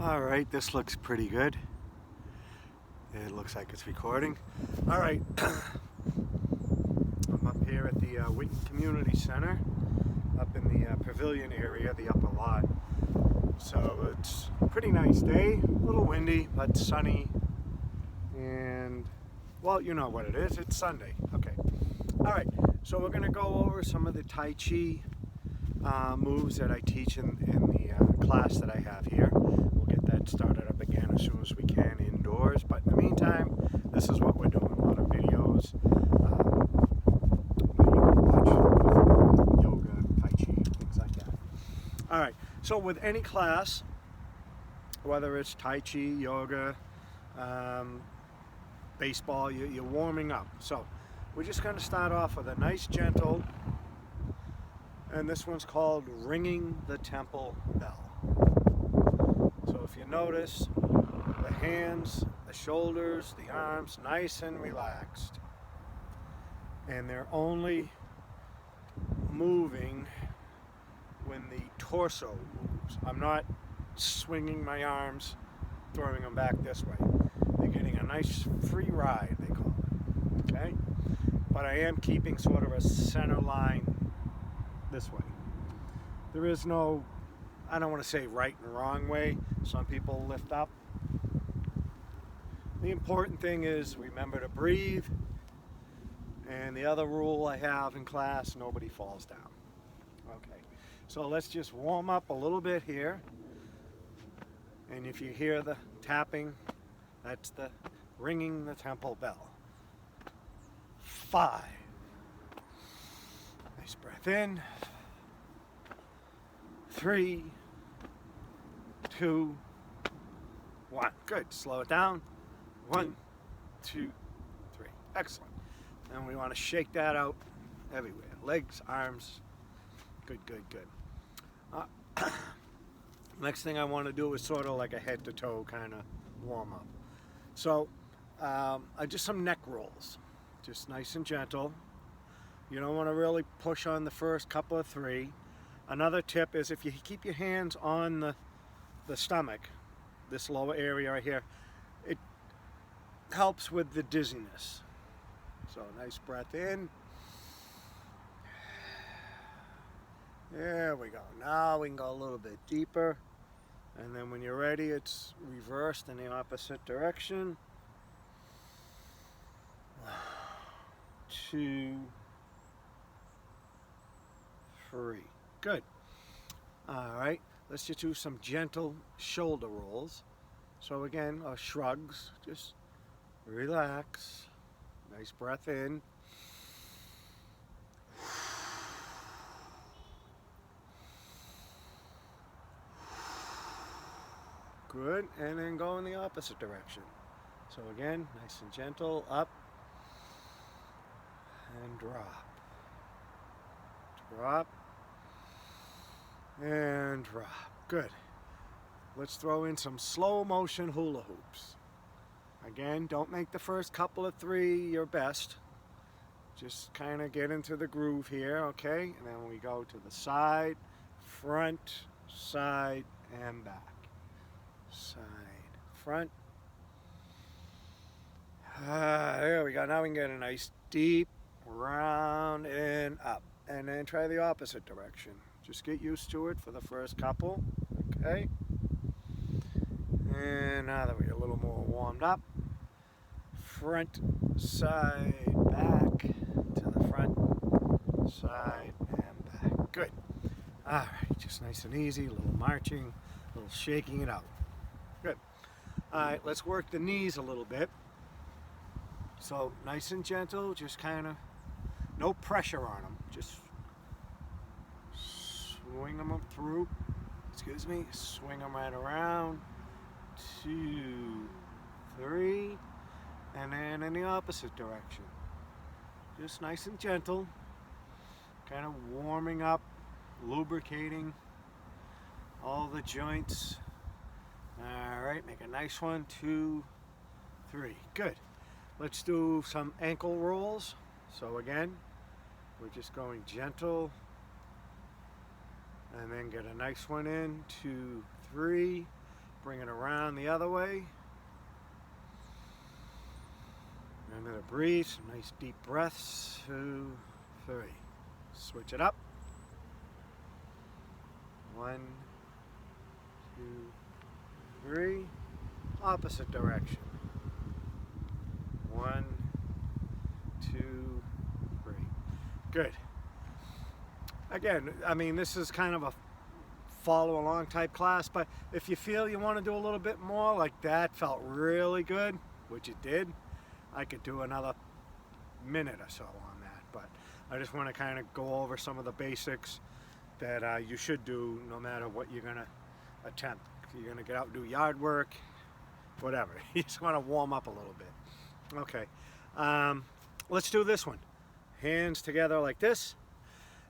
All right, this looks pretty good. It looks like it's recording. All right, I'm up here at the Whitin Community Center, up in the Pavilion area, the upper lot. So it's a pretty nice day, a little windy, but sunny, and well, you know what it is, it's Sunday. Okay. All right, so we're gonna go over some of the Tai Chi moves that I teach in the class that I have here. We'll get that started up again as soon as we can indoors, but in the meantime, this is what we're doing. A lot of videos that you can watch, yoga, Tai Chi, things like that. All right, so with any class, whether it's Tai Chi, yoga, baseball, you're warming up. So we're just going to start off with a nice gentle, and this one's called ringing the temple bell. So if you notice, the hands, the shoulders, the arms, nice and relaxed. And they're only moving when the torso moves. I'm not swinging my arms, throwing them back this way. They're getting a nice free ride, they call it. Okay? But I am keeping sort of a center line this way. There is no, I don't want to say right and wrong way. Some people lift up. The important thing is remember to breathe. And the other rule I have in class, nobody falls down. Okay, so let's just warm up a little bit here. And if you hear the tapping, that's the ringing the temple bell. 5. Nice breath in. 3, 2, 1. Good. Slow it down. 1, 2, 3. Excellent. And we want to shake that out everywhere. Legs, arms. Good, good, good. Next thing I want to do is sort of like a head to toe kind of warm up. So just some neck rolls. Just nice and gentle. You don't want to really push on the first couple of 3. Another tip is if you keep your hands on the stomach, this lower area right here, it helps with the dizziness. So nice breath in. There we go. Now we can go a little bit deeper. And then when you're ready, it's reversed in the opposite direction. 2, 3. Good. All right, let's just do some gentle shoulder rolls. So again, shrugs, just relax. Nice breath in. Good, and then go in the opposite direction. So again, nice and gentle, up and drop. Drop and drop. Good. Let's throw in some slow motion hula hoops. Again, don't make the first couple of 3 your best. Just kind of get into the groove here, okay? And then we go to the side, front, side, and back. Side, front. There we go. Now we can get a nice deep round and up. And then try the opposite direction. Just get used to it for the first couple. Okay. And now that we're a little more warmed up, front, side, back, to the front, side, and back. Good. All right, just nice and easy, a little marching, a little shaking it out. Good. All right, let's work the knees a little bit. So nice and gentle, just kind of, no pressure on them, just swing them up through, swing them right around, 2, 3, and then in the opposite direction. Just nice and gentle, kind of warming up, lubricating all the joints. All right, make a nice one, 2, 3, good. Let's do some ankle rolls. So again, we're just going gentle, and then get a nice one in, 2, 3, bring it around the other way. Remember to breathe, some nice deep breaths. 2, 3. Switch it up. 1, 2, 3. Opposite direction. 1, 2, 3. Good. Again, I mean, this is kind of a follow along type class, but if you feel you want to do a little bit more, like that felt really good, which it did, I could do another minute or so on that. But I just want to kind of go over some of the basics that you should do no matter what you're going to attempt. If you're going to get out and do yard work, whatever. You just want to warm up a little bit. Okay, let's do this one. Hands together like this.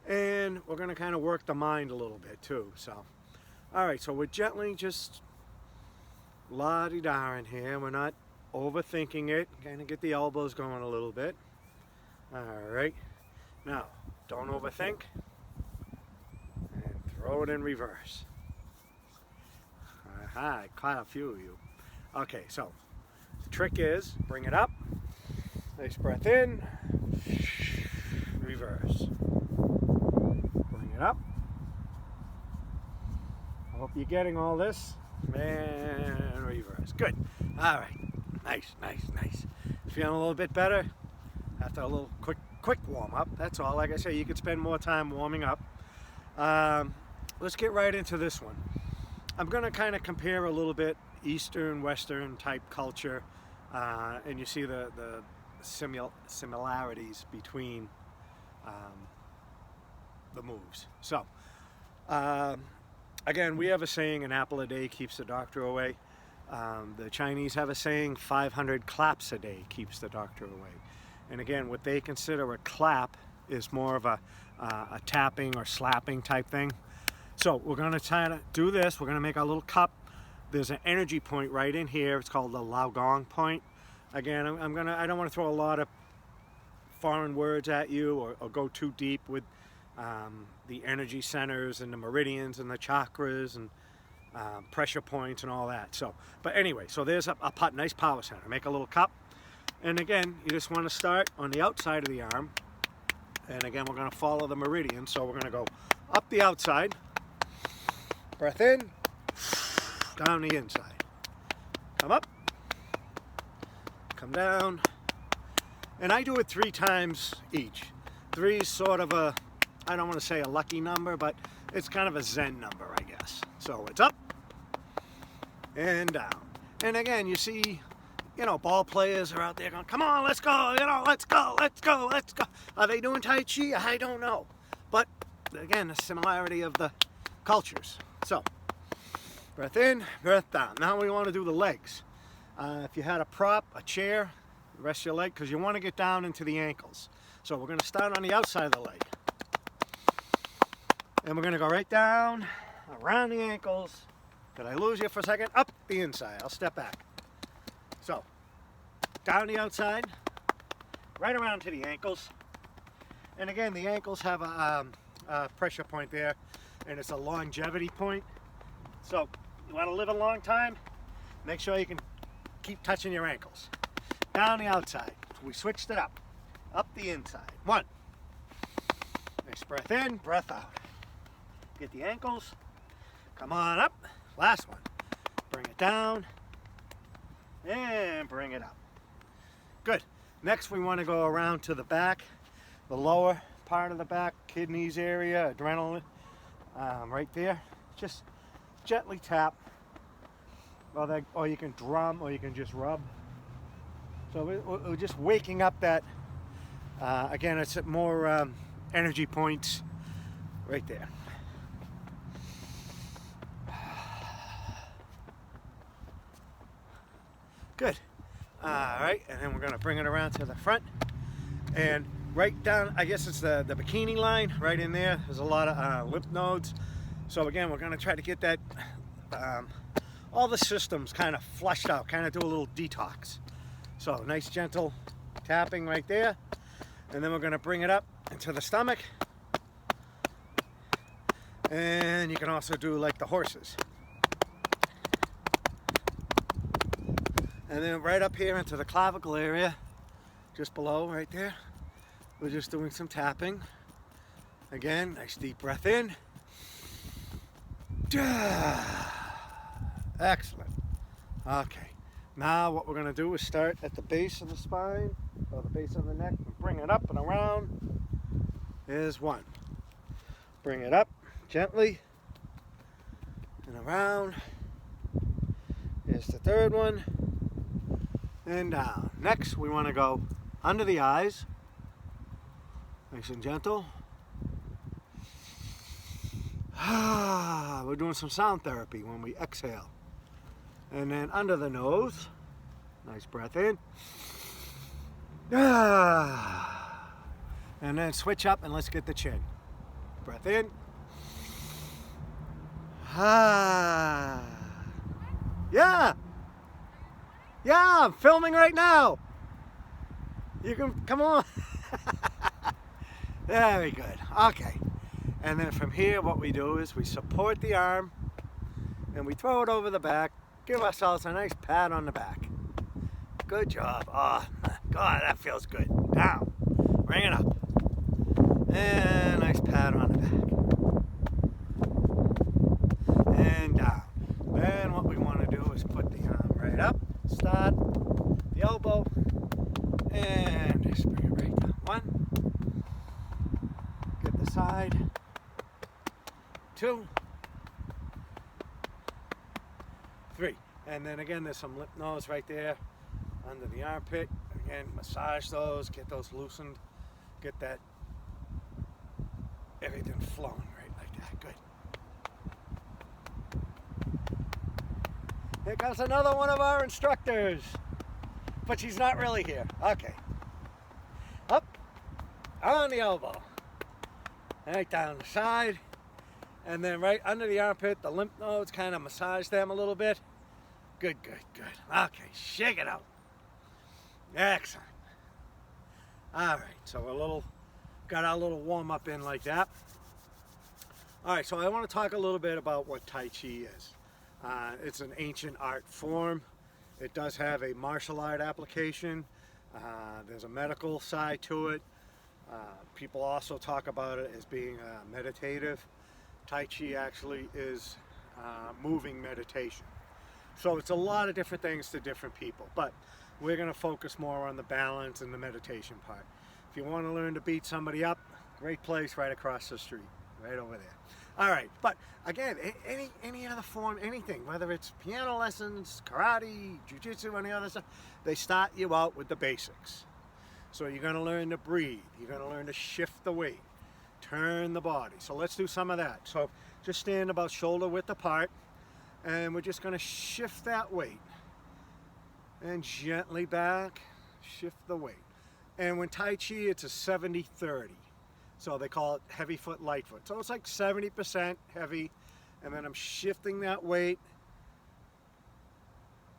And we're going to kind of work the mind a little bit too. So, all right, so we're gently just la-di-da in here. We're not overthinking it. Kind of get the elbows going a little bit. All right. Now, don't overthink. And throw it in reverse. Aha, I caught a few of you. Okay, so the trick is bring it up. Nice breath in. Reverse. Bring it up. I hope you're getting all this. And reverse. Good. All right. Nice, nice, nice. Feeling a little bit better after a little quick warm up. That's all. Like I say, you could spend more time warming up. Let's get right into this one. I'm going to kind of compare a little bit Eastern, Western type culture, and you see the similarities between the moves. So, again, we have a saying, an apple a day keeps the doctor away. The Chinese have a saying, 500 claps a day keeps the doctor away. And again, what they consider a clap is more of a tapping or slapping type thing. So we're going to try to do this. We're going to make our little cup. There's an energy point right in here. It's called the Lao Gong point. Again, I don't want to throw a lot of foreign words at you or go too deep with the energy centers and the meridians and the chakras and pressure points and all that. So, but anyway, so there's a nice power center. Make a little cup. And again, you just want to start on the outside of the arm. And again, we're going to follow the meridian. So we're going to go up the outside. Breath in. Down the inside. Come up. Come down. And I do it 3 times each. 3 is sort of a, I don't want to say a lucky number, but it's kind of a Zen number, I guess. So it's up and down. And again, you see, ball players are out there going, come on, let's go, let's go, let's go, let's go. Are they doing Tai Chi? I don't know. But again, the similarity of the cultures. So, breath in, breath down. Now we want to do the legs. If you had a prop, a chair, rest your leg, because you want to get down into the ankles. So we're going to start on the outside of the leg. And we're going to go right down, around the ankles. Did I lose you for a second? Up the inside. I'll step back. So, down the outside, right around to the ankles. And again, the ankles have a pressure point there, and it's a longevity point. So, you want to live a long time? Make sure you can keep touching your ankles. Down the outside. We switched it up. Up the inside. 1. Nice breath in, breath out. Get the ankles. Come on up. Last one. Bring it down. And bring it up. Good. Next we want to go around to the back. The lower part of the back, kidneys area, adrenaline. Right there. Just gently tap. Or you can drum, or you can just rub. So we're just waking up that, again, it's more energy points right there. Good. All right, and then we're going to bring it around to the front. And right down, I guess it's the bikini line, right in there. There's a lot of lymph nodes. So again, we're going to try to get that, all the systems kind of flushed out, kind of do a little detox. So nice gentle tapping right there. And then we're going to bring it up into the stomach. And you can also do like the horses. And then right up here into the clavicle area, just below, right there, we're just doing some tapping. Again, nice deep breath in. Excellent. Okay, now what we're going to do is start at the base of the spine, or the base of the neck, and bring it up and around. There's one. Bring it up gently and around. Here's the third one. And down. Next, we want to go under the eyes. Nice and gentle. We're doing some sound therapy when we exhale. And then under the nose. Nice breath in. And then switch up and let's get the chin. Breath in. Yeah. Yeah, I'm filming right now. You can, come on. Very good. Okay. And then from here, what we do is we support the arm and we throw it over the back. Give ourselves a nice pat on the back. Good job. Oh, God, that feels good. Down. Bring it up. And nice pat on the back. And down. Then what we want to do is put the arm right up. Start the elbow. And just bring it right down. 1. Get the side. 2. 3. And then again, there's some lip nose right there under the armpit. Again, massage those, get those loosened, get that everything flowing right like that. Good. Here comes another one of our instructors, but she's not really here. Okay. Up, on the elbow, right down the side, and then right under the armpit, the lymph nodes, kind of massage them a little bit. Good, good, good. Okay, shake it out. Excellent. All right, so we're got our little warm up in like that. All right, so I want to talk a little bit about what Tai Chi is. It's an ancient art form. It does have a martial art application. There's a medical side to it. People also talk about it as being meditative. Tai Chi actually is moving meditation. So it's a lot of different things to different people, but we're going to focus more on the balance and the meditation part. If you want to learn to beat somebody up, great place right across the street, right over there. All right, but again, any other form, anything, whether it's piano lessons, karate, jiu-jitsu, any other stuff, they start you out with the basics. So you're going to learn to breathe. You're going to learn to shift the weight, turn the body. So let's do some of that. So just stand about shoulder width apart, and we're just going to shift that weight. And gently back, shift the weight. And when Tai Chi, it's a 70-30. So they call it heavy foot, light foot. So it's like 70% heavy, and then I'm shifting that weight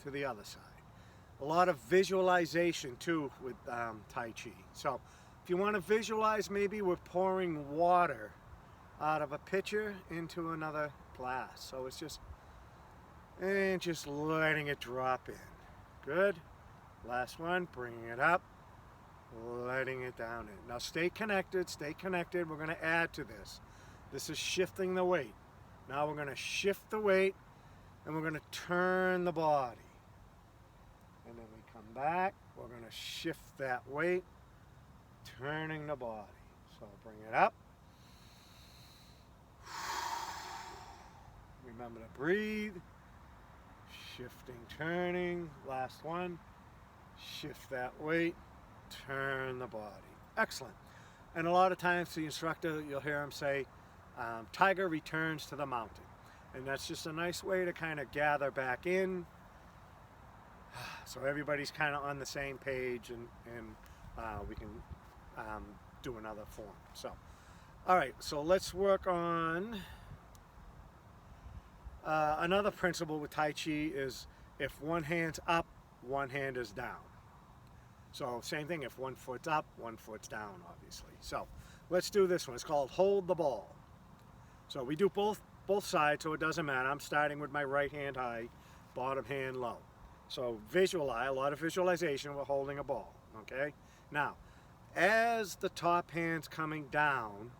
to the other side. A lot of visualization too with Tai Chi. So if you want to visualize, maybe we're pouring water out of a pitcher into another glass. So it's just letting it drop in. Good. Last one, bringing it up, letting it down in. Now stay connected, stay connected. We're going to add to this. This is shifting the weight. Now we're going to shift the weight and we're going to turn the body. And then we come back, we're going to shift that weight, turning the body. So bring it up. Remember to breathe. Shifting, turning, last one, shift that weight, turn the body. Excellent. And a lot of times the instructor, you'll hear him say, tiger returns to the mountain. And that's just a nice way to kind of gather back in. So everybody's kind of on the same page and we can do another form. So, all right, so let's work on another principle with Tai Chi is if one hand's up, one hand is down. So same thing, if one foot's up, one foot's down, obviously. So let's do this one. It's called hold the ball. So we do both sides, so it doesn't matter. I'm starting with my right hand high, bottom hand low. So visualize, a lot of visualization, we're holding a ball, okay? Now, as the top hand's coming down,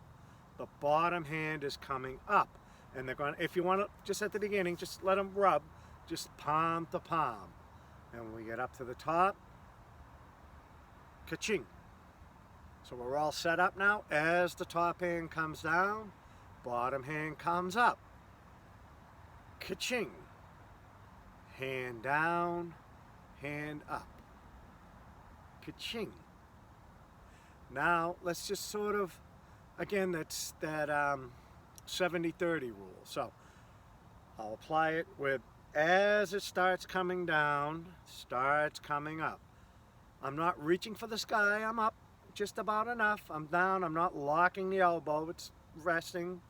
the bottom hand is coming up. And they're going to, if you want to, just at the beginning, just let them rub, just palm to palm. And when we get up to the top, ka-ching. So we're all set up now. As the top hand comes down, bottom hand comes up. Ka-ching. Hand down, hand up. Ka-ching. Now, let's just sort of, again, that's that 70-30 rule. So I'll apply it with, as it starts coming down, starts coming up. I'm not reaching for the sky, I'm up just about enough. I'm down, I'm not locking the elbow, it's resting.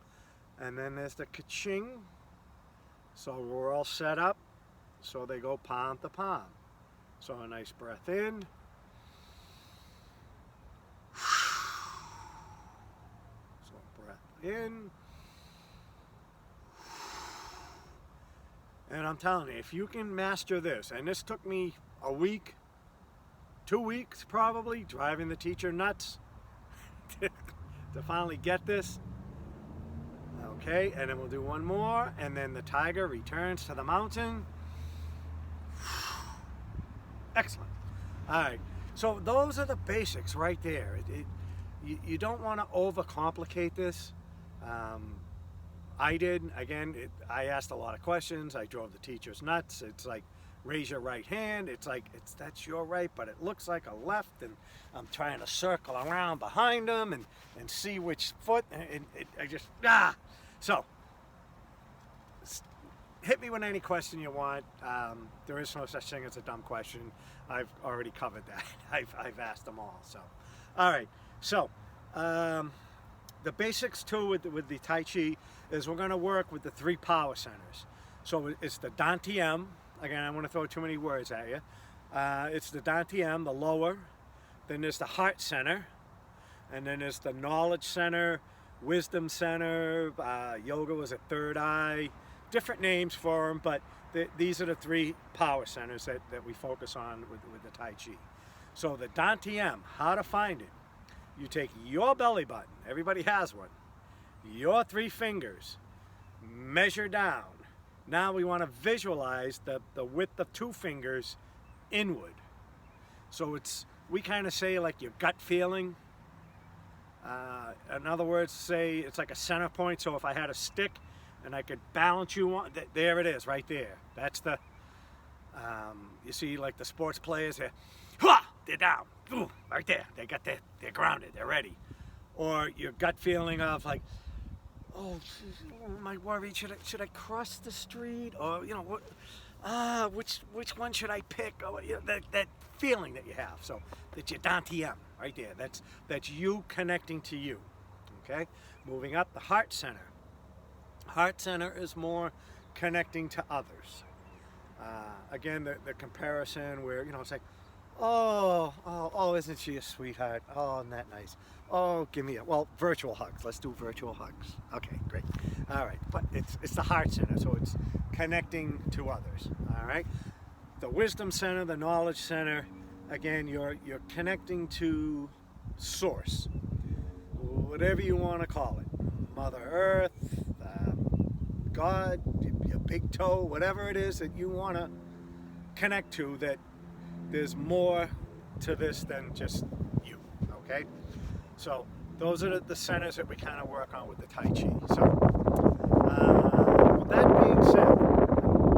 And then there's the ka-ching. So we're all set up. So they go palm to palm. So a nice breath in. So breath in. And I'm telling you, if you can master this, and this took me a week, 2 weeks probably, driving the teacher nuts to finally get this. Okay, and then we'll do one more, and then the tiger returns to the mountain. Excellent. All right, so those are the basics right there. You don't want to overcomplicate this. I did. Again, I asked a lot of questions. I drove the teachers nuts. It's like, raise your right hand. It's like, that's your right, but it looks like a left, and I'm trying to circle around behind them and see which foot, and I just, So, hit me with any question you want. There is no such thing as a dumb question. I've already covered that. I've asked them all. So, all right. So, the basics too with the Tai Chi is we're going to work with the 3 power centers. So it's the Dantian. Again, I don't want to throw too many words at you. It's the Dantian, the lower. Then there's the heart center. And then there's the knowledge center, wisdom center. Yoga was a third eye. Different names for them, but these are the 3 power centers that we focus on with the Tai Chi. So the Dantian, how to find it. You take your belly button, everybody has one, your 3 fingers, measure down. Now we want to visualize the width of 2 fingers inward. So we kind of say like your gut feeling. In other words, say it's like a center point. So if I had a stick and I could balance you on, there it is right there. That's the, you see like the sports players, they're down, right there. They're grounded, they're ready. Or your gut feeling of like, oh, am I worried? Should I cross the street? Or what? Which one should I pick? Or, that feeling that you have. So that's your Dantian right there. That's you connecting to you. Okay. Moving up, the heart center. Heart center is more connecting to others. Again, the comparison where it's like, oh, isn't she a sweetheart? Oh, isn't that nice? Oh, give me virtual hugs. Let's do virtual hugs. Okay, great. All right, but it's the heart center, so it's connecting to others. All right, the wisdom center, the knowledge center. Again, you're connecting to source, whatever you want to call it, Mother Earth, God, your big toe, whatever it is that you want to connect to. That there's more to this than just you. Okay. So those are the centers that we kind of work on with the Tai Chi. So with that being said,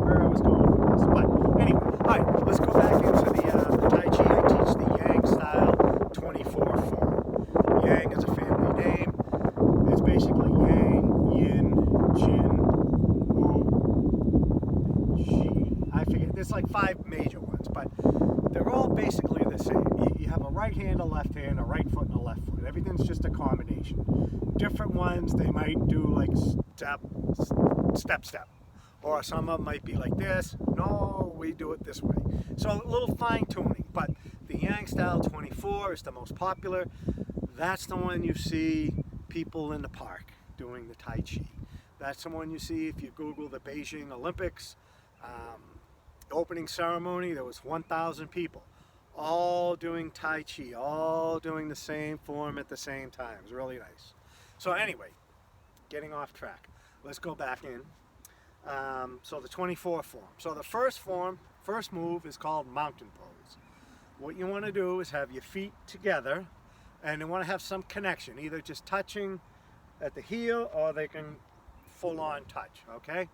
where I was going with this, but anyway, all right, let's go back into the Tai Chi. I teach the Yang style 24 form. Yang is a family name. It's basically Yang, Yin, Jin, Wu, Qi. I forget. There's like 5 major ones, but they're all basically the same. You have a right hand, a left hand, a right foot, and a left foot. Everything's just a combination. Different ones, they might do like step. Or some of them might be like this. No, we do it this way. So a little fine tuning. But the Yang style 24 is the most popular. That's the one you see people in the park doing the Tai Chi. That's the one you see if you Google the Beijing Olympics. opening ceremony, there was 1,000 people, all doing Tai Chi, all doing the same form at the same time. It was really nice. So anyway, getting off track. Let's go back in. So the 24 form. So the first move is called mountain pose. What you want to do is have your feet together, and you want to have some connection, either just touching at the heel or they can full on touch, okay?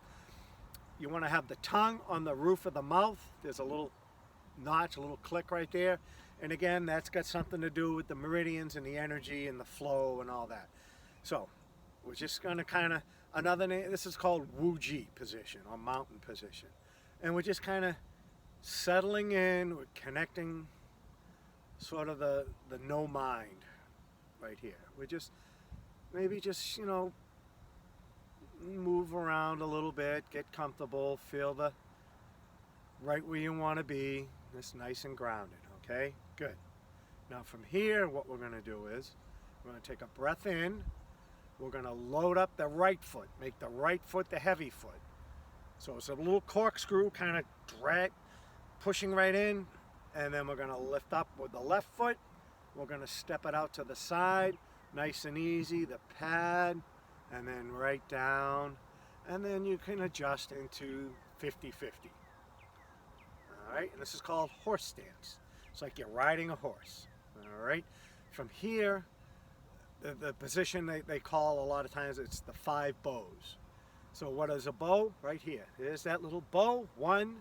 You want to have the tongue on the roof of the mouth. There's a little notch, a little click right there. And again, that's got something to do with the meridians and the energy and the flow and all that. So we're just going to kind of, another name, this is called Wuji Position or mountain position. And we're just kind of settling in, we're connecting sort of the no mind right here. We're just, maybe just, you know, move around a little bit, get comfortable, feel the right where you want to be, just nice and grounded, okay? Good. Now from here, what we're going to do is, we're going to take a breath in, we're going to load up the right foot, make the right foot the heavy foot. So it's a little corkscrew, kind of drag, pushing right in, and then we're going to lift up with the left foot, we're going to step it out to the side, nice and easy, the pad, and then right down, and then you can adjust into 50-50. All right, and this is called horse stance. It's like you're riding a horse. All right, from here, the position they call a lot of times, it's the 5 bows. So what is a bow? Right here. There's that little bow. 1,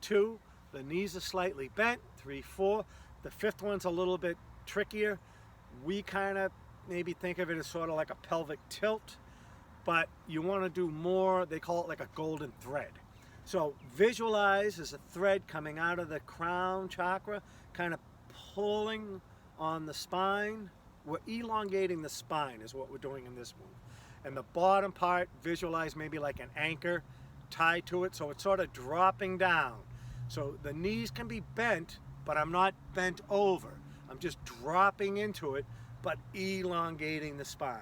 2, the knees are slightly bent. 3, 4. The 5th one's a little bit trickier. We kind of maybe think of it as sort of like a pelvic tilt, but you want to do more, they call it like a golden thread. So visualize as a thread coming out of the crown chakra, kind of pulling on the spine. We're elongating the spine is what we're doing in this move. And the bottom part, visualize maybe like an anchor tied to it, so it's sort of dropping down. So the knees can be bent, but I'm not bent over. I'm just dropping into it, but elongating the spine.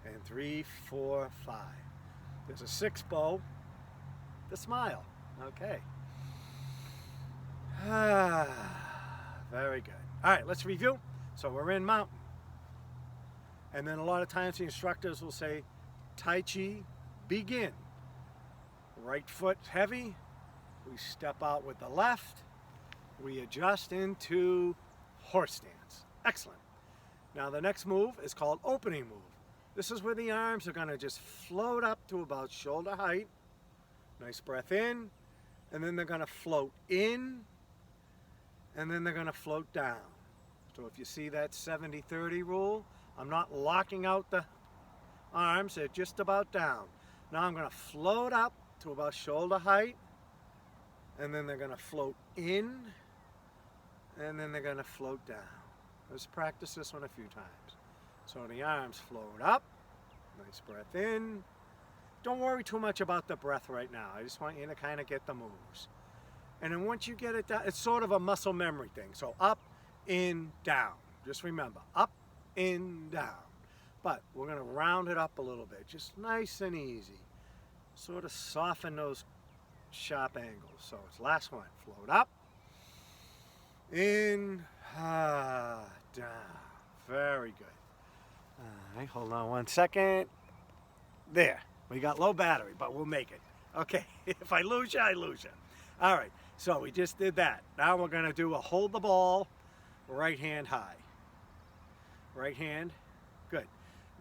And 3, 4, 5. There's a 6th bow, the smile. Okay. Very good. All right, let's review. So we're in mountain. And then a lot of times the instructors will say, Tai Chi, begin. Right foot heavy. We step out with the left. We adjust into horse stance. Excellent. Now the next move is called opening move. This is where the arms are going to just float up to about shoulder height. Nice breath in. And then they're going to float in. And then they're going to float down. So if you see that 70-30 rule, I'm not locking out the arms. They're just about down. Now I'm going to float up to about shoulder height. And then they're going to float in. And then they're going to float down. Let's practice this one a few times. So the arms float up, nice breath in. Don't worry too much about the breath right now. I just want you to kind of get the moves. And then once you get it down, it's sort of a muscle memory thing. So up, in, down. Just remember, up, in, down. But we're going to round it up a little bit, just nice and easy. Sort of soften those sharp angles. So it's last one, float up, in, down. Very good. All right, hold on one second. There, we got low battery, but we'll make it. Okay, if I lose you, I lose you. All right, so we just did that. Now we're going to do a hold the ball, right hand high. Right hand, good.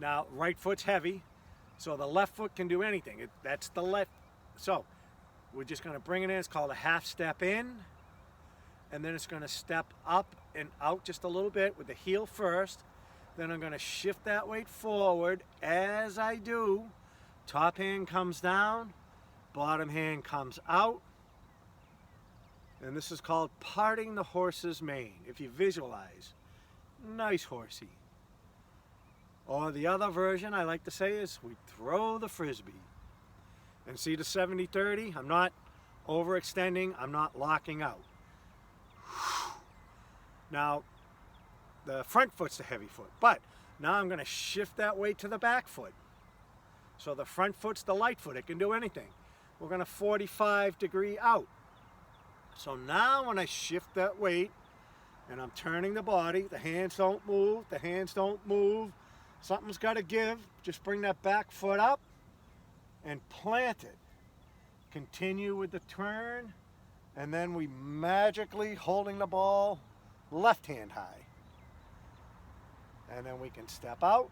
Now, right foot's heavy, so the left foot can do anything. That's the left. So we're just going to bring it in. It's called a half step in, and then it's going to step up and out just a little bit with the heel first. Then I'm going to shift that weight forward. As I do, top hand comes down, bottom hand comes out. And this is called parting the horse's mane. If you visualize, nice horsey. Or the other version I like to say is we throw the frisbee. And see the 70-30? I'm not overextending, I'm not locking out. Now, the front foot's the heavy foot, but now I'm going to shift that weight to the back foot. So the front foot's the light foot, it can do anything. We're going to 45-degree out. So now when I shift that weight and I'm turning the body, the hands don't move, the hands don't move. Something's got to give. Just bring that back foot up and plant it. Continue with the turn, and then we magically holding the ball left hand high. And then we can step out,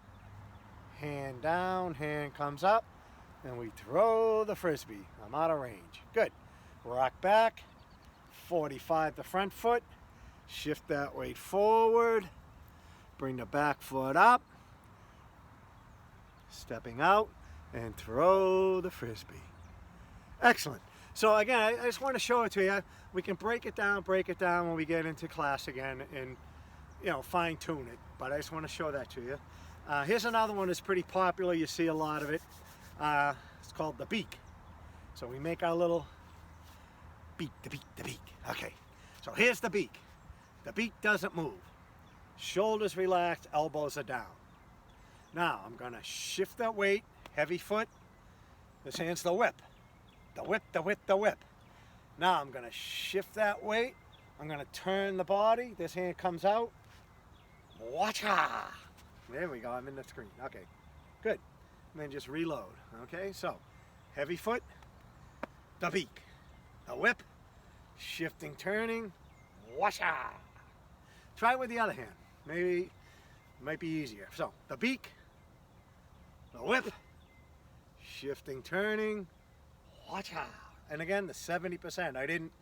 hand down, hand comes up, and we throw the frisbee. I'm out of range. Good. Rock back, 45 the front foot, shift that weight forward, bring the back foot up, stepping out, and throw the frisbee. Excellent. So again, I just want to show it to you. We can break it down when we get into class again and, you know, fine tune it. But I just want to show that to you. Here's another one that's pretty popular. You see a lot of it. It's called the Beak. So we make our little beak, the beak. Okay, so here's the Beak. The Beak doesn't move. Shoulders relaxed, elbows are down. Now I'm gonna shift that weight, heavy foot. This hand's the whip. The whip, the whip, the whip. Now I'm gonna shift that weight. I'm gonna turn the body. This hand comes out. Watcha! There we go, I'm in the screen. Okay, good. And then just reload. Okay, so heavy foot, the Beak, the whip, shifting, turning, washa. Try it with the other hand. Maybe it might be easier. So the Beak, the whip, shifting, turning, watcha. And again, the 70%. I didn't,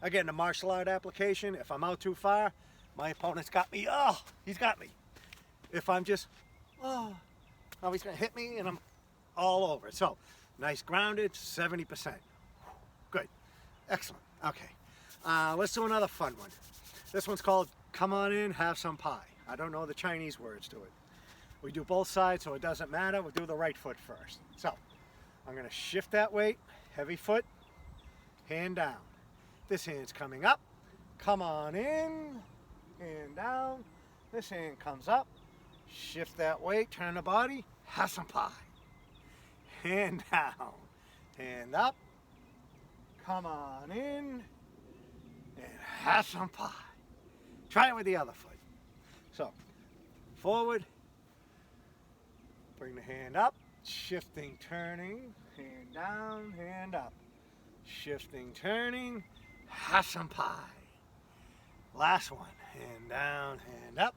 again, the martial art application, if I'm out too far, my opponent's got me. Oh, he's got me. If I'm just, oh, he's gonna hit me and I'm all over. So, nice grounded, 70%. Good, excellent, okay. Let's do another fun one. This one's called Come On In, Have Some Pie. I don't know the Chinese words to it. We do both sides, so it doesn't matter. We'll do the right foot first. So, I'm gonna shift that weight, heavy foot, hand down. This hand's coming up, come on in, hand down. This hand comes up, shift that weight, turn the body, have some pie. Hand down, hand up, come on in, and have some pie. Try it with the other foot. So, forward, bring the hand up, shifting, turning, hand down, hand up. Shifting, turning, have some pie. Last one, hand down, hand up.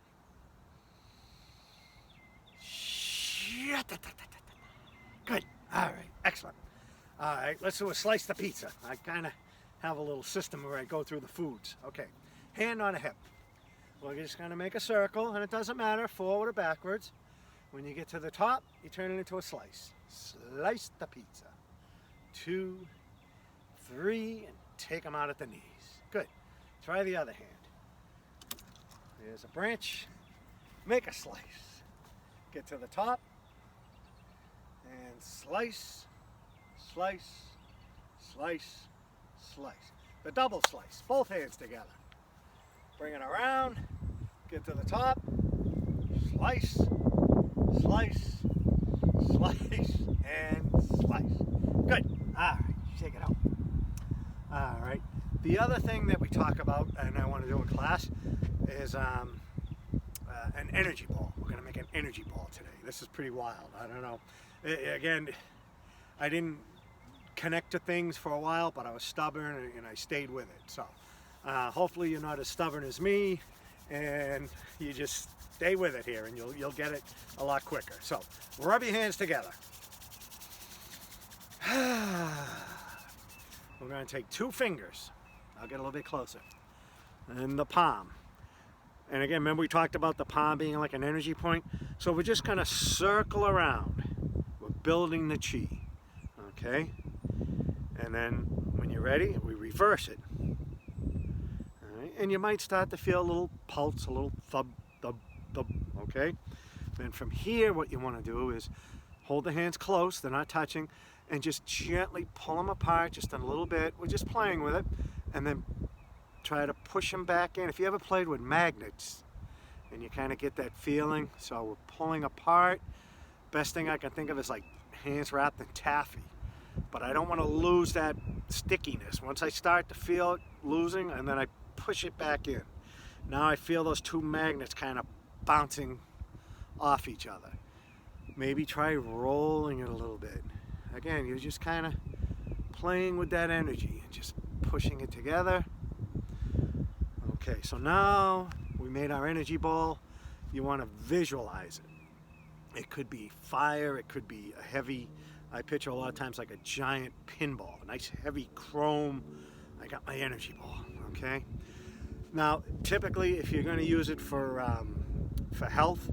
Good, all right, excellent. All right, let's do a slice the pizza. I kind of have a little system where I go through the foods. Okay, hand on a hip. We're just gonna make a circle, and it doesn't matter, forward or backwards. When you get to the top, you turn it into a slice. Slice the pizza. 2, 3, and take them out at the knees. Good. Try the other hand. There's a branch. Make a slice. Get to the top. And slice, slice, slice, slice. The double slice. Both hands together. Bring it around. Get to the top. Slice, slice, slice, and slice. Good. All right. Shake it out. All right. The other thing that we talk about, and I want to do in class, is an energy ball. We're going to make an energy ball today. This is pretty wild. I don't know. Again, I didn't connect to things for a while, but I was stubborn and I stayed with it. So hopefully you're not as stubborn as me, and you just stay with it here, and you'll get it a lot quicker. So rub your hands together. We're going to take 2 fingers. I'll get a little bit closer. And the palm. And again, remember we talked about the palm being like an energy point? So we're just going to circle around. We're building the chi. Okay? And then when you're ready, we reverse it. All right? And you might start to feel a little pulse, a little thub, thub, thub. Okay? Then from here, what you want to do is hold the hands close, they're not touching, and just gently pull them apart just a little bit. We're just playing with it. And then try to push them back in. If you ever played with magnets and you kind of get that feeling, so we're pulling apart. Best thing I can think of is like hands wrapped in taffy. but I don't want to lose that stickiness. Once I start to feel it losing, and then I push it back in. Now I feel those two magnets kind of bouncing off each other. Maybe try rolling it a little bit. Again, you're just kind of playing with that energy and just pushing it together. Okay, so now we made our energy ball. You want to visualize it. It could be fire, it could be a heavy, I picture a lot of times like a giant pinball, a nice heavy chrome. I got my energy ball, okay? Now, typically, if you're going to use it for health,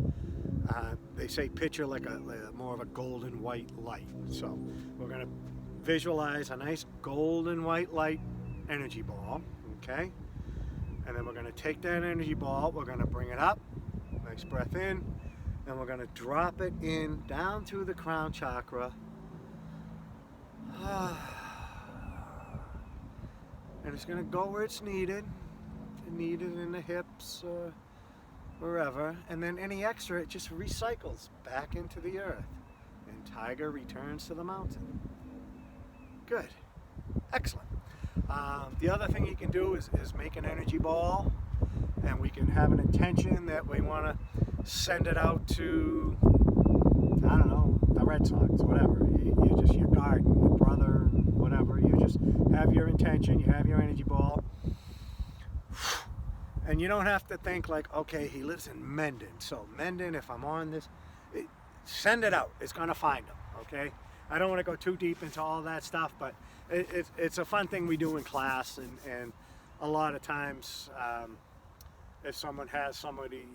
they say picture like a more of a golden white light. So we're going to visualize a nice golden white light energy ball, okay? And then we're going to take that energy ball, we're going to bring it up, nice breath in, and we're going to drop it in down through the crown chakra. And it's going to go where it's needed. Needed in the hips or wherever, and then any extra, it just recycles back into the earth, and tiger returns to the mountain. Good. Excellent. The other thing you can do is make an energy ball, and we can have an intention that we want to send it out to, I don't know, the Red Sox, whatever. You just, your garden, your brother, whatever. You just have your intention, you have your energy ball. And you don't have to think like, okay, he lives in Mendon, so Mendon, if I'm on this, send it out. It's going to find him, okay? I don't want to go too deep into all that stuff, but it's a fun thing we do in class, and a lot of times if someone has somebody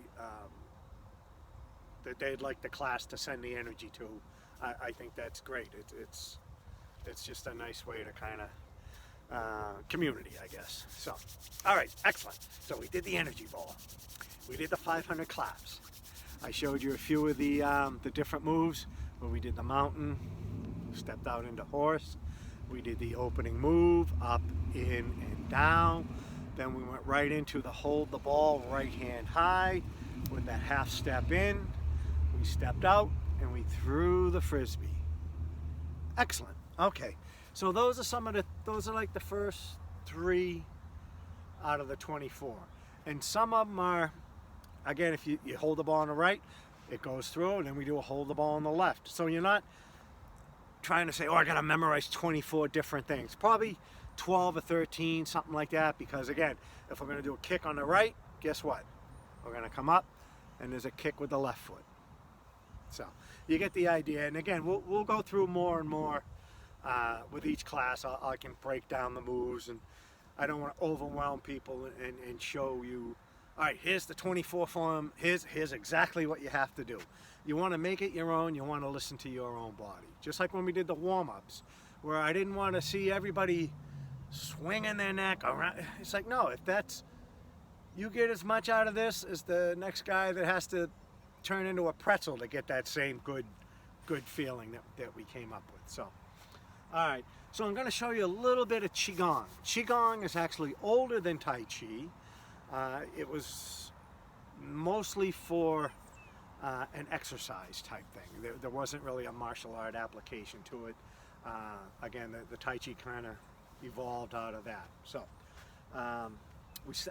that they'd like the class to send the energy to, I think that's great. It's just a nice way to kind of community, I guess. So, all right, excellent. So we did the energy ball. We did the 500 claps. I showed you a few of the different moves where we did the mountain, stepped out into horse. We did the opening move, up, in, and down. Then we went right into the hold the ball right hand high with that half step in. We stepped out and we threw the frisbee. Excellent. Okay. So those are like the first 3 out of the 24. And some of them are, again, if you hold the ball on the right, it goes through, and then we do a hold the ball on the left. So you're not trying to say, oh, I got to memorize 24 different things. Probably 12 or 13, something like that, because again, if we're going to do a kick on the right, guess what? We're going to come up, and there's a kick with the left foot. So you get the idea. And again, we'll go through more and more with each class. I can break down the moves, and I don't want to overwhelm people and show you, all right, here's the 24 form, here's exactly what you have to do. You want to make it your own, you want to listen to your own body. Just like when we did the warm-ups, where I didn't want to see everybody swinging their neck around. It's like, no, if that's, you get as much out of this as the next guy that has to turn into a pretzel to get that same good feeling that we came up with. So, all right, so I'm going to show you a little bit of Qigong. Qigong is actually older than Tai Chi. It was mostly for an exercise type thing. There wasn't really a martial art application to it. Again, the Tai Chi kind of evolved out of that. So,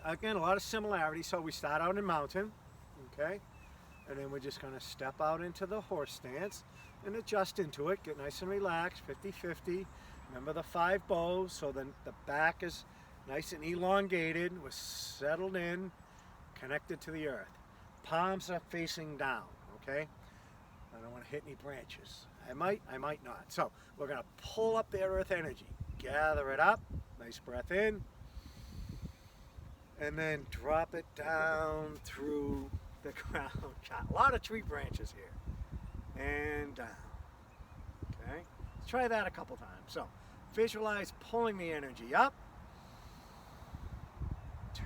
again, a lot of similarities. So we start out in mountain, okay? And then we're just going to step out into the horse stance and adjust into it. Get nice and relaxed, 50-50. Remember the 5 bows, so then the back is nice and elongated. We're settled in, connected to the earth. Palms are facing down, okay? I don't want to hit any branches. I might not. So we're going to pull up the earth energy. Gather it up. Nice breath in. And then drop it down through the ground. A lot of tree branches here. And down. Okay? Let's try that a couple times. So visualize pulling the energy up.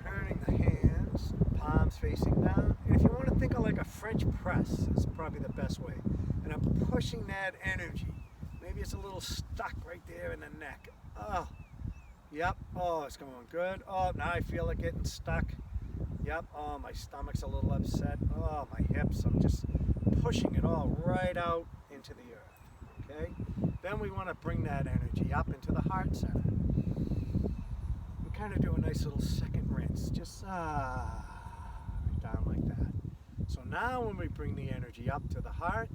Turning the hands, palms facing down. And if you want to think of like a French press, is probably the best way. And I'm pushing that energy. Maybe it's a little stuck right there in the neck. Oh, yep. Oh, it's going good. Oh, now I feel it getting stuck. Yep. Oh, my stomach's a little upset. Oh, my hips. I'm just pushing it all right out into the earth. Okay? Then we want to bring that energy up into the heart center. We kind of do a nice little second rinse, just right down like that. So now when we bring the energy up to the heart,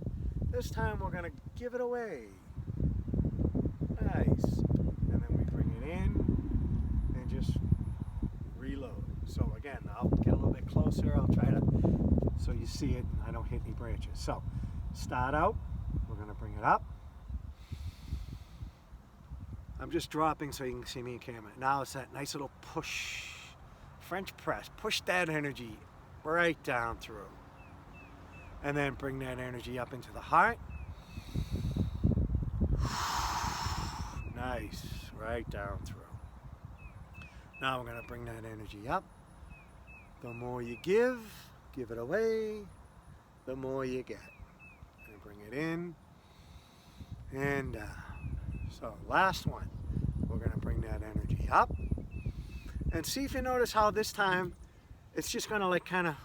this time we're going to give it away. Nice. And then we bring it in and just reload. So again, I'll get a little bit closer. I'll try to, so you see it and I don't hit any branches. So start out, we're going to bring it up. I'm just dropping so you can see me in camera. Now it's that nice little push, French press. Push that energy right down through. And then bring that energy up into the heart. Nice, right down through. Now we're going to bring that energy up. The more you give it away, the more you get. And bring it in and down. So last one, we're going to bring that energy up. And see if you notice how this time it's just going to like kind of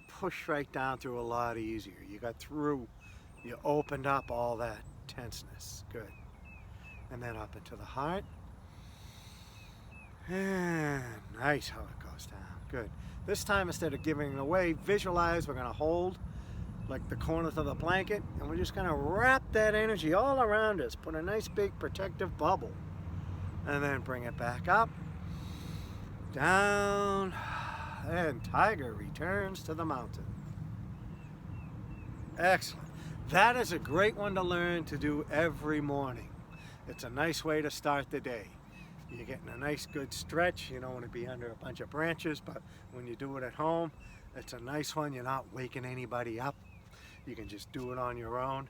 push right down through a lot easier. You got through, you opened up all that tenseness. Good. And then up into the heart. And nice how it goes down. Good. This time, instead of giving it away, visualize we're going to hold like the corners of the blanket, and we're just going to wrap that energy all around us. Put a nice big protective bubble. And then bring it back up. Down. And tiger returns to the mountain. Excellent. That is a great one to learn to do every morning. It's a nice way to start the day. You're getting a nice good stretch. You don't want to be under a bunch of branches, but when you do it at home, it's a nice one. You're not waking anybody up. You can just do it on your own.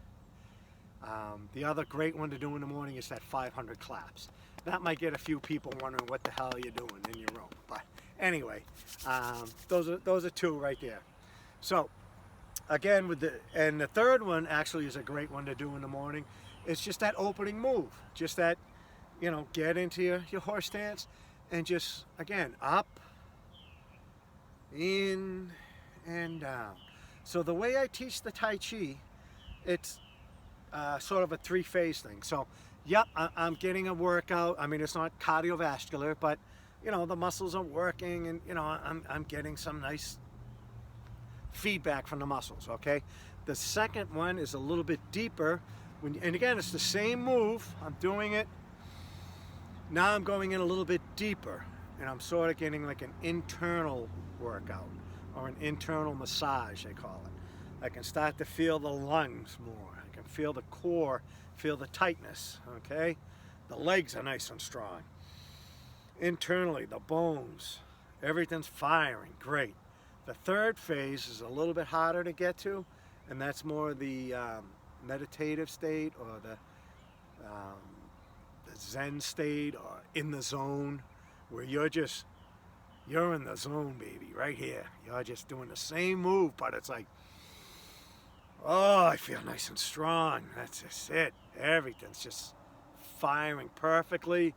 The other great one to do in the morning is that 500 claps. That might get a few people wondering what the hell you're doing in your room. But anyway, those are two right there. So again, and the third one actually is a great one to do in the morning. It's just that opening move, just that, you know, get into your horse stance and just, again, up, in, and down. So the way I teach the Tai Chi, it's sort of a three-phase thing. So, yep, I'm getting a workout. I mean, it's not cardiovascular, but, you know, the muscles are working and, you know, I'm getting some nice feedback from the muscles, okay? The second one is a little bit deeper. And again, it's the same move. I'm doing it. Now I'm going in a little bit deeper, and I'm sort of getting like an internal workout or an internal massage, they call it. I can start to feel the lungs more. I can feel the core, feel the tightness, okay? The legs are nice and strong. Internally, the bones, everything's firing, great. The third phase is a little bit harder to get to, and that's more the meditative state or the Zen state or in the zone, where you're in the zone, baby, right here. You're just doing the same move, but it's like, oh, I feel nice and strong. That's just it. Everything's just firing perfectly.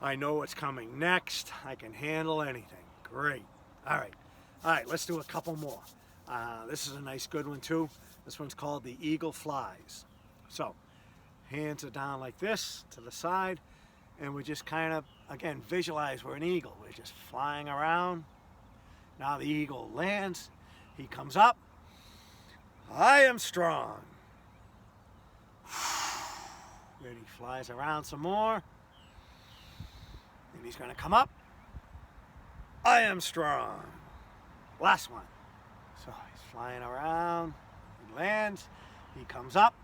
I know what's coming next. I can handle anything. Great. All right, let's do a couple more. This is a nice good one too. This one's called the eagle flies. So hands are down like this to the side, and we just kind of, again, visualize we're an eagle. We're just flying around. Now the eagle lands. He comes up. I am strong. Then he flies around some more. And he's going to come up. I am strong. Last one. So he's flying around. He lands. He comes up.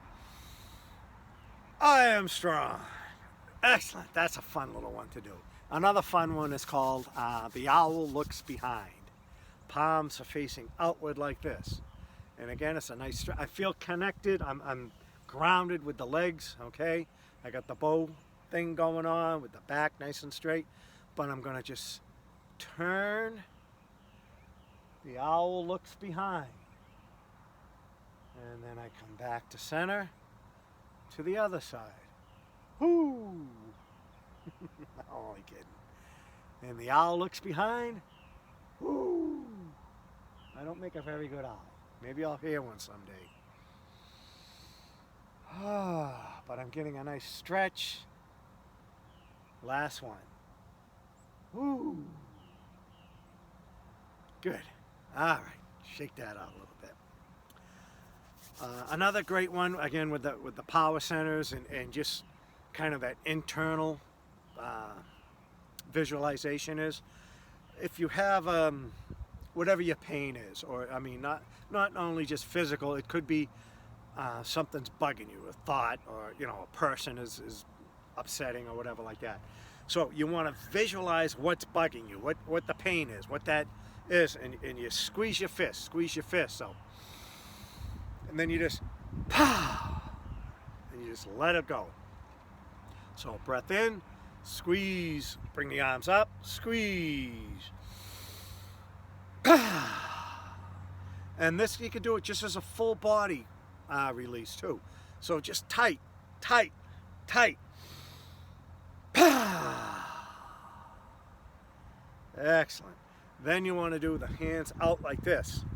I am strong. Excellent. That's a fun little one to do. Another fun one is called the owl looks behind. Palms are facing outward like this. And again, it's a nice, I feel connected. I'm grounded with the legs, okay? I got the bow thing going on with the back nice and straight. But I'm going to just turn. The owl looks behind. And then I come back to center. To the other side. Whoo! I'm only kidding. And the owl looks behind. Whoo! I don't make a very good owl. Maybe I'll hear one someday. but I'm getting a nice stretch. Last one. Woo. Good. All right, shake that out a little bit. Another great one, again, with the power centers and just kind of that internal visualization is, if you have whatever your pain is, or I mean, not only just physical, it could be something's bugging you, a thought, or a person is upsetting or whatever like that. So you want to visualize what's bugging you, what the pain is, what that is, and you squeeze your fist. So, and then you just pow, and you just let it go. So breath in, squeeze, bring the arms up, squeeze, pow. And this, you can do it just as a full body release too. So just tight, tight, tight. Excellent. Then you want to do the hands out like this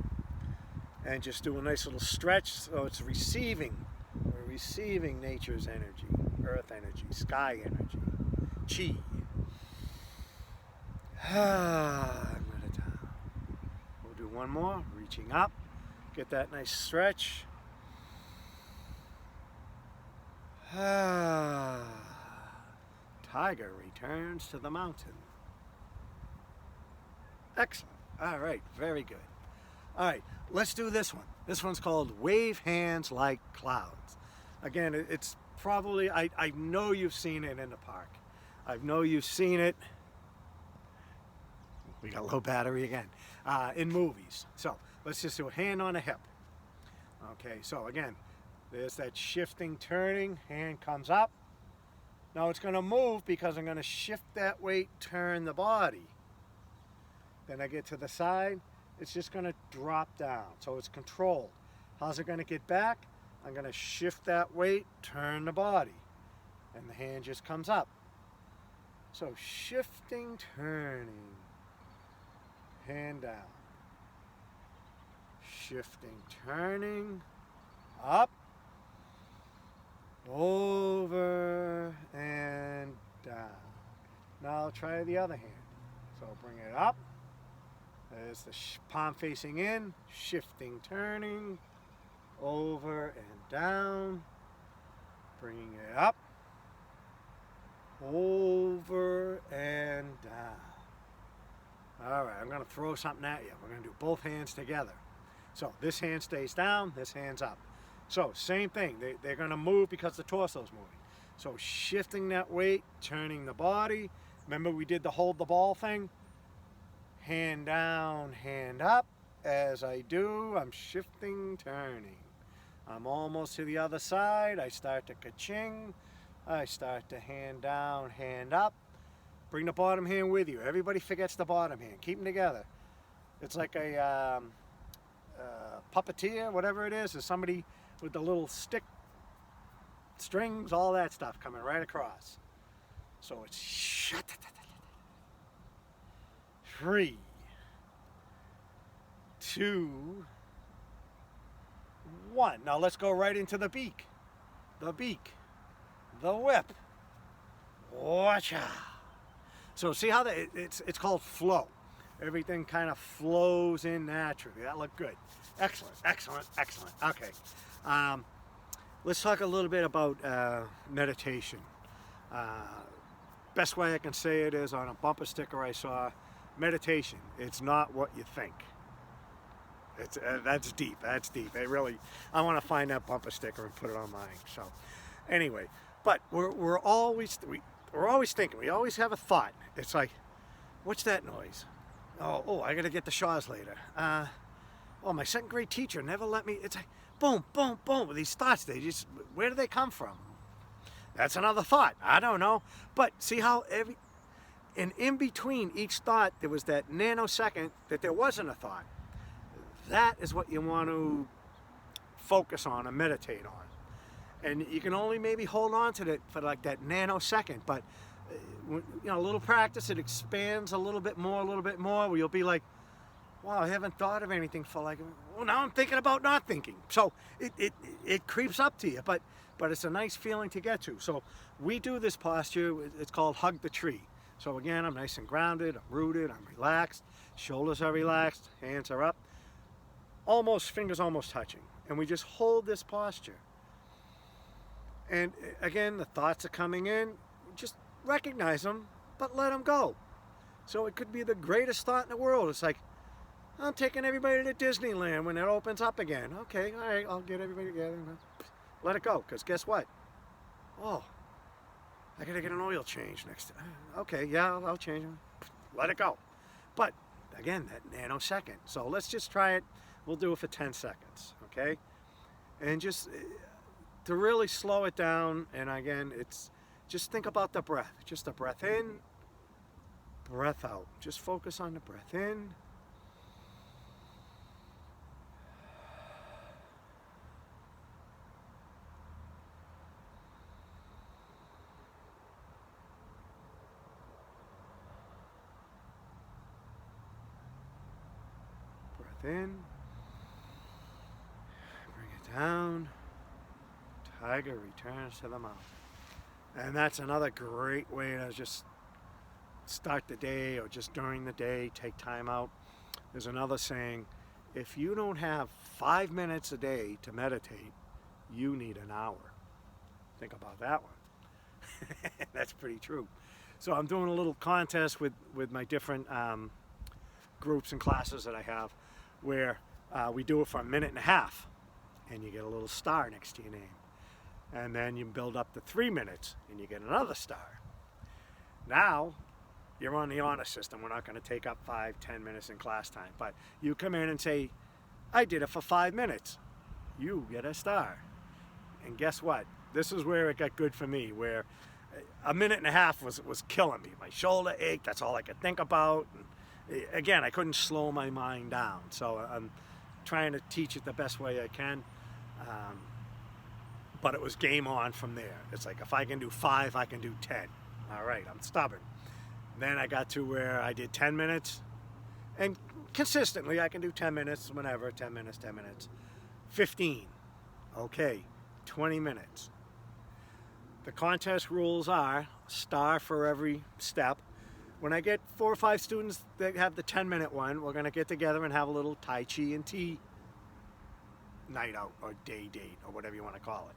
and just do a nice little stretch, so it's receiving. We're receiving nature's energy, earth energy, sky energy, chi. Let it down. We'll do one more, reaching up. Get that nice stretch. Tiger returns to the mountain. Excellent. All right, very good. All right, let's do this one. This one's called Wave Hands Like Clouds. Again, it's probably, I know you've seen it in the park. I know you've seen it. We got low battery again. In movies. So let's just do a hand on a hip. Okay, so again, there's that shifting, turning, hand comes up. Now it's going to move because I'm going to shift that weight, turn the body. Then I get to the side, it's just going to drop down. So it's controlled. How's it going to get back? I'm going to shift that weight, turn the body. And the hand just comes up. So shifting, turning, hand down. Shifting, turning, up, over, and down. Now I'll try the other hand. So bring it up. There's the palm facing in, shifting, turning, over and down, bringing it up, over and down. All right, I'm going to throw something at you. We're going to do both hands together. So this hand stays down, this hand's up. So same thing, they're going to move because the torso's moving. So shifting that weight, turning the body. Remember we did the hold the ball thing? Hand down, hand up. As I do, I'm shifting, turning. I'm almost to the other side. I start to ka-ching. I start to hand down, hand up. Bring the bottom hand with you. Everybody forgets the bottom hand. Keep them together. It's like a puppeteer, whatever it is. There's somebody with the little stick, strings, all that stuff coming right across. So it's shut. 3, 2, 1. Now let's go right into the beak. The beak. The whip. Watch out. So see how it's called flow. Everything kind of flows in naturally. That looked good. Excellent, excellent, excellent. Okay. Let's talk a little bit about meditation. Best way I can say it is on a bumper sticker I saw. Meditation, it's not what you think. That's deep. That's deep. I want to find that bumper sticker and put it on mine. So, anyway, but we're always thinking. We always have a thought. It's like, what's that noise? Oh, I got to get the Shaws later. My second grade teacher never let me. It's like boom, boom, boom. These thoughts, where do they come from? That's another thought. I don't know. But see how and in between each thought, there was that nanosecond that there wasn't a thought. That is what you want to focus on and meditate on. And you can only maybe hold on to it for like that nanosecond, but a little practice, it expands a little bit more, where you'll be like, wow, I haven't thought of anything for now I'm thinking about not thinking. So it creeps up to you, but but it's a nice feeling to get to. So we do this posture, it's called hug the tree. So again, I'm nice and grounded, I'm rooted, I'm relaxed, shoulders are relaxed, hands are up, fingers almost touching. And we just hold this posture. And again, the thoughts are coming in, just recognize them, but let them go. So it could be the greatest thought in the world. It's like, I'm taking everybody to Disneyland when it opens up again. Okay, all right, I'll get everybody together. Let it go, because guess what? Oh, I gotta get an oil change next time. Okay, yeah, I'll change them. Let it go. But again, that nanosecond. So let's just try it. We'll do it for 10 seconds, okay? And just to really slow it down, and again, it's just think about the breath. Just a breath in, breath out. Just focus on the breath in. Breath in. Bring it down. Tiger returns to the mouth. And that's another great way to just start the day, or just during the day, take time out. There's another saying, if you don't have 5 minutes a day to meditate, you need an hour. Think about that one. That's pretty true. So I'm doing a little contest with my different groups and classes that I have, where we do it for 1.5 minutes, and you get a little star next to your name. And then you build up to 3 minutes, and you get another star. Now, you're on the honor system. We're not going to take up 5-10 minutes in class time. But you come in and say, I did it for 5 minutes. You get a star. And guess what? This is where it got good for me, where 1.5 minutes was killing me. My shoulder ached. That's all I could think about. And again, I couldn't slow my mind down. So I'm trying to teach it the best way I can. But it was game on from there. It's like, if I can do 5, I can do 10. All right, I'm stubborn. Then I got to where I did 10 minutes. And consistently, I can do 10 minutes whenever, 10 minutes, 10 minutes. 15. Okay, 20 minutes. The contest rules are star for every step. When I get 4 or 5 students that have the 10-minute one, we're going to get together and have a little Tai Chi and tea night out, or day date, or whatever you want to call it.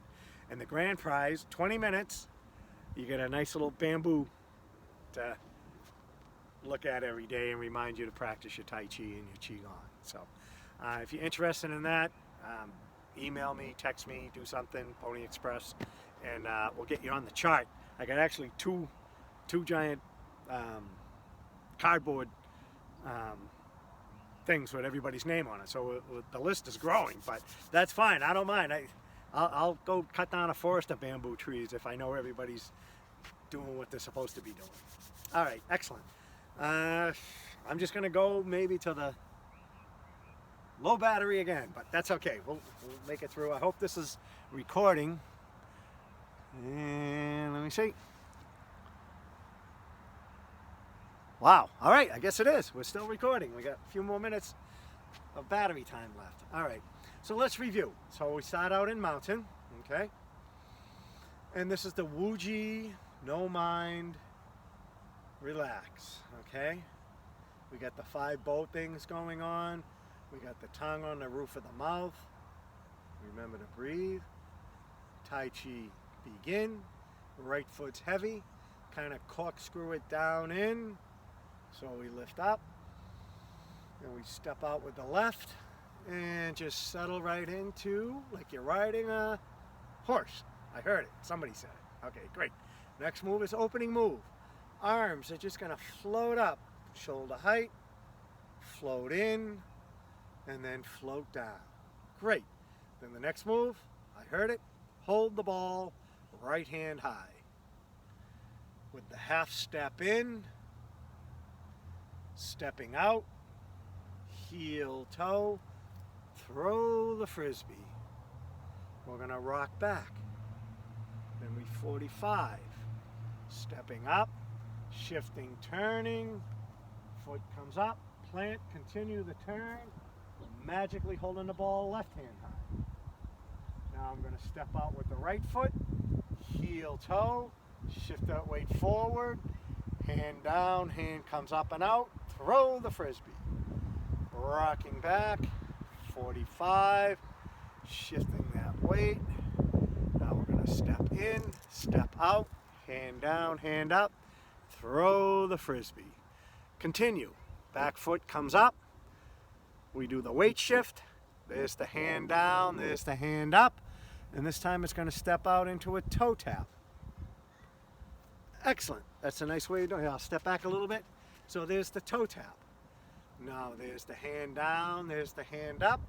And the grand prize, 20 minutes, you get a nice little bamboo to look at every day and remind you to practice your Tai Chi and your Qigong. So if you're interested in that, email me, text me, do something, Pony Express, and we'll get you on the chart. I got actually two giant cardboard things with everybody's name on it, so the list is growing, but that's fine. I don't mind. I'll go cut down a forest of bamboo trees if I know everybody's doing what they're supposed to be doing. All right, excellent. I'm just going to go maybe to the low battery again, but that's okay. We'll make it through. I hope this is recording. And let me see. Wow. All right. I guess it is. We're still recording. We got a few more minutes of battery time left. All right. So let's review. So we start out in mountain. Okay. And this is the Wuji, no mind, relax. Okay. We got the 5 bow things going on. We got the tongue on the roof of the mouth. Remember to breathe. Tai Chi begin. Right foot's heavy. Kind of corkscrew it down in. So we lift up. And we step out with the left. And just settle right into like you're riding a horse. I heard it. Somebody said it. Okay, great. Next move is opening move. Arms are just going to float up. Shoulder height. Float in. And then float down. Great. Then the next move, I heard it. Hold the ball, right hand high. With the half step in, stepping out, heel toe, throw the frisbee. We're going to rock back. Then we 45. Stepping up, shifting, turning, foot comes up, plant, continue the turn, magically holding the ball left hand high. Now I'm going to step out with the right foot, heel toe, shift that weight forward, hand down, hand comes up and out, throw the frisbee. Rocking back, 45, shifting that weight. Now we're going to step in, step out, hand down, hand up, throw the frisbee. Continue. Back foot comes up. We do the weight shift. There's the hand down, there's the hand up. And this time it's going to step out into a toe tap. Excellent. That's a nice way of doing it. I'll step back a little bit. So there's the toe tap. Now there's the hand down, there's the hand up.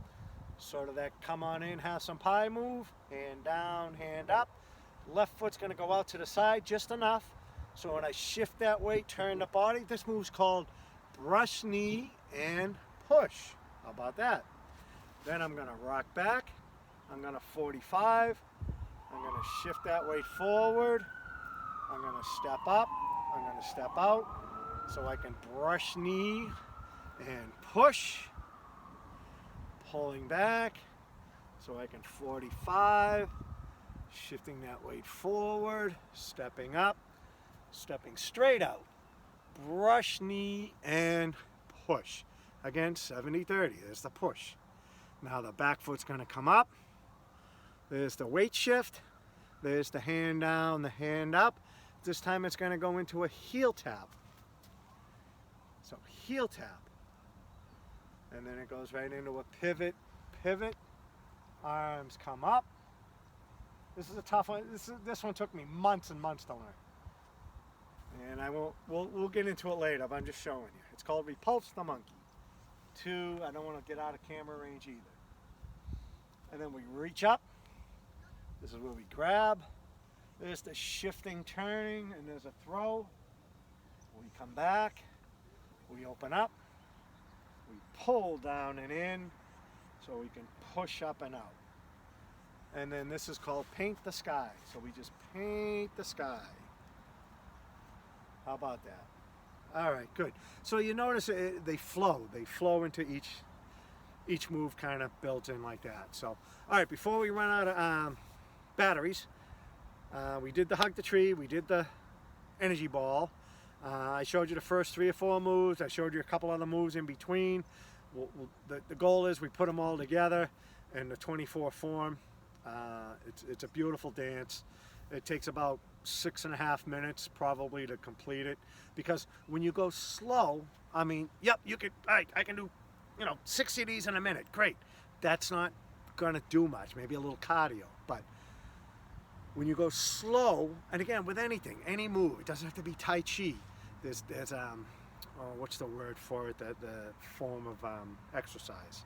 Sort of that come on in, have some pie move. Hand down, hand up. Left foot's going to go out to the side just enough. So when I shift that weight, turn the body, this move's called brush knee and push. How about that? Then I'm going to rock back. I'm going to 45. I'm going to shift that weight forward. I'm going to step up. I'm going to step out. So I can brush knee and push. Pulling back. So I can 45. Shifting that weight forward. Stepping up. Stepping straight out. Brush knee and push. Again, 70-30. There's the push. Now the back foot's going to come up. There's the weight shift. There's the hand down, the hand up. This time it's going to go into a heel tap. So heel tap. And then it goes right into a pivot, pivot. Arms come up. This is a tough one. This one took me months and months to learn. And we'll get into it later, but I'm just showing you. It's called Repulse the Monkey. 2, I don't want to get out of camera range either. And then we reach up. This is where we grab. There's the shifting, turning, and there's a throw. We come back. We open up. We pull down and in so we can push up and out. And then this is called paint the sky. So we just paint the sky. How about that? All right, good. So you notice they flow. They flow into each move, kind of built in like that. So, all right, before we run out of batteries, we did the hug the tree. We did the energy ball. I showed you the first 3 or 4 moves. I showed you a couple other moves in between. The goal is we put them all together in the 24 form. It's a beautiful dance. It takes about 6.5 minutes probably to complete it, because when you go slow, I mean, yep, you could, I can do, 60 of these in a minute. Great. That's not going to do much. Maybe a little cardio, but when you go slow, and again with anything, any move, it doesn't have to be Tai Chi. There's what's the word for it? The form of exercise.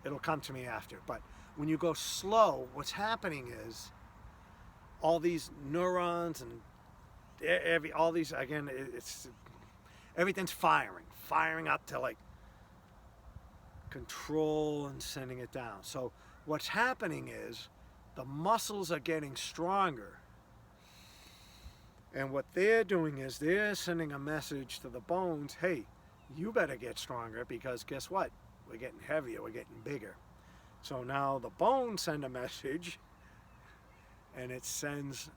It'll come to me after. But when you go slow, what's happening is all these neurons and all these, again, everything's firing up to like control and sending it down. So what's happening is the muscles are getting stronger. And what they're doing is they're sending a message to the bones, hey, you better get stronger, because guess what? We're getting heavier, we're getting bigger. So now the bones send a message, and it sends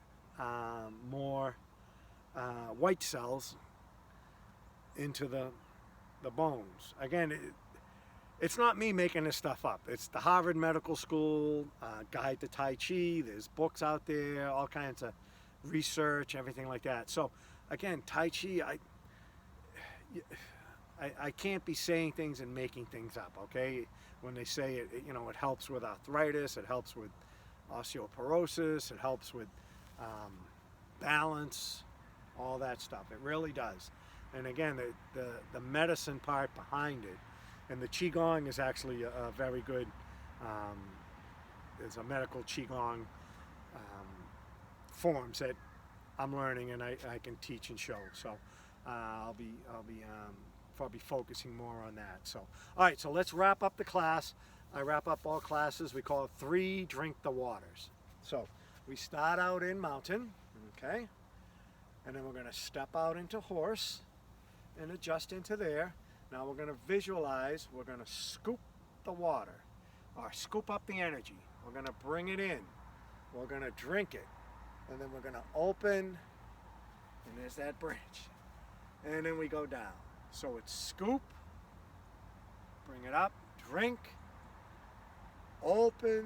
more white cells into the bones. Again, it's not me making this stuff up. It's the Harvard Medical School Guide to Tai Chi. There's books out there, all kinds of research, everything like that. So again, Tai Chi, I can't be saying things and making things up, okay? When they say it, it helps with arthritis, it helps with osteoporosis, it helps with balance, all that stuff. It really does. And again, the medicine part behind it, and the Qigong is actually a very good, there's a medical Qigong forms that I'm learning and I can teach and show. So I'll be focusing more on that. So, all right, so let's wrap up the class. I wrap up all classes. We call it 3 drink the waters. So we start out in mountain, okay? And then we're going to step out into horse and adjust into there. Now we're going to visualize, we're going to scoop the water or scoop up the energy. We're going to bring it in. We're going to drink it. And then we're going to open. And there's that branch. And then we go down. So it's scoop. Bring it up. Drink. Open.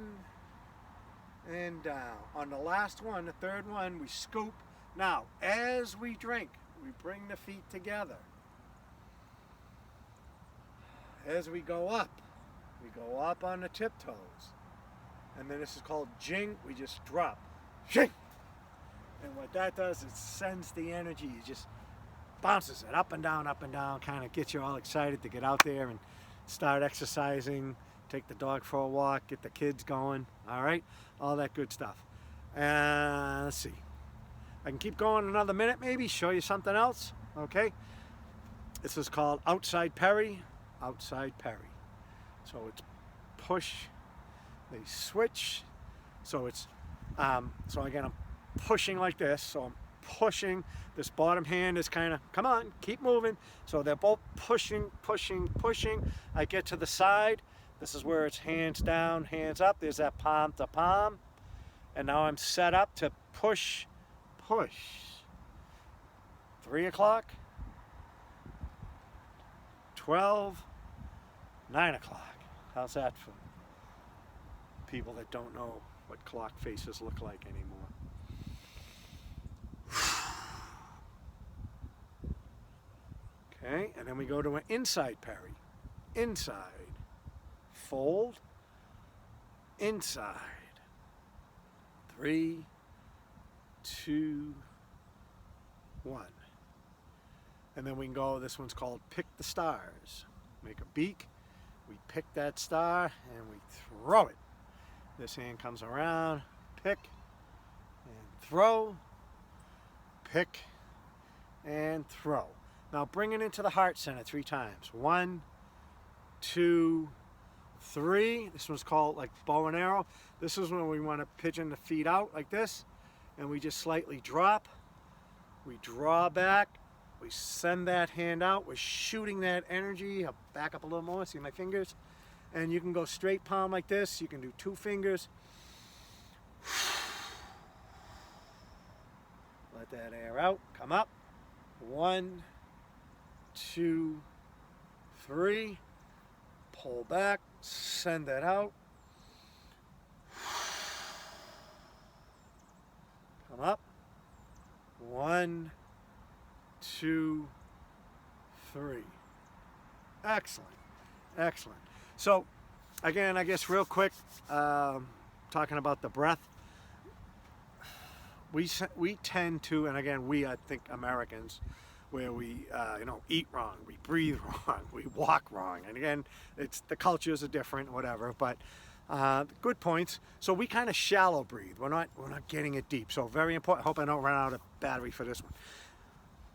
And down. On the last one, the third one, we scoop. Now, as we drink, we bring the feet together. As we go up on the tiptoes. And then this is called jing. We just drop. Jing! And what that does is sends the energy. It just bounces it up and down, kind of gets you all excited to get out there and start exercising, take the dog for a walk, get the kids going, all right? All that good stuff. Let's see. I can keep going another minute maybe, show you something else, okay? This is called outside parry, outside parry. So it's push, they switch. So it's, so again, I'm pushing like this. So I'm pushing, this bottom hand is kind of, come on, keep moving. So they're both pushing, pushing, pushing. I get to the side. This is where it's hands down, hands up. There's that palm to palm. And now I'm set up to push, push. 3 o'clock, 12, 9 o'clock. How's that for people that don't know what clock faces look like anymore? Okay, and then we go to an inside parry. Inside, fold, inside. 3, 2, 1. And then we can go, this one's called pick the stars. Make a beak, we pick that star and we throw it. This hand comes around, pick and throw, pick and throw. Now bring it into the heart center 3 times. 1, 2, 3. This one's called like bow and arrow. This is when we want to pigeon the feet out like this, and we just slightly drop. We draw back. We send that hand out. We're shooting that energy. I'll back up a little more. See my fingers? And you can go straight palm like this. You can do 2 fingers. Let that air out. Come up. 1, 2, 3. Pull back. Send that out. Come up. 1, 2, 3. Excellent. Excellent. So, again, I guess real quick, talking about the breath. We tend to, and again, I think Americans, where we, eat wrong, we breathe wrong, we walk wrong. And again, the cultures are different, whatever, but good points. So we kind of shallow breathe. We're not getting it deep. So very important. I hope I don't run out of battery for this one.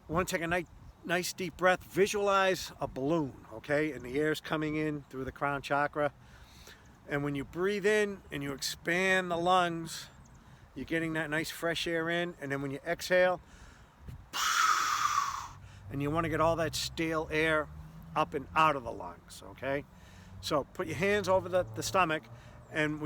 I want to take a nice deep breath. Visualize a balloon, okay? And the air's coming in through the crown chakra. And when you breathe in and you expand the lungs, you're getting that nice fresh air in. And then when you exhale, and you want to get all that stale air up and out of the lungs, okay? So put your hands over the stomach, and when